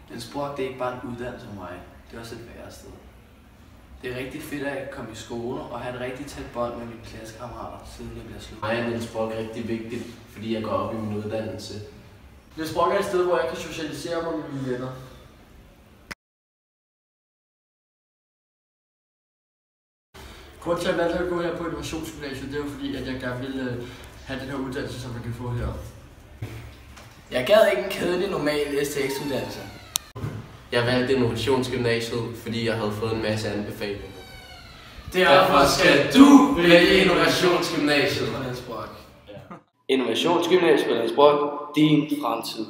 Men sport, det er ikke bare en uddannelse for mig. Det er også et værested. Det er rigtig fedt at komme i skole og have et rigtig tæt bånd med mine klassekammerater, siden jeg bliver slut. Mig er Niels Brock rigtig vigtigt, fordi jeg går op i min uddannelse. Niels Brock er et sted, hvor jeg kan socialisere mig med mine venner. Grunden til, at jeg valgte at gå her på Innovationsgymnasiet, det er jo fordi, at jeg gerne ville have den her uddannelse, som man kan få her. Jeg gad ikke en kedelig normal STX-uddannelse. Jeg valgte Innovationsgymnasiet, fordi jeg havde fået en masse anbefalinger. Derfor skal du vælge Innovationsgymnasiet. Innovationsgymnasiet på Niels Brock, din fremtid.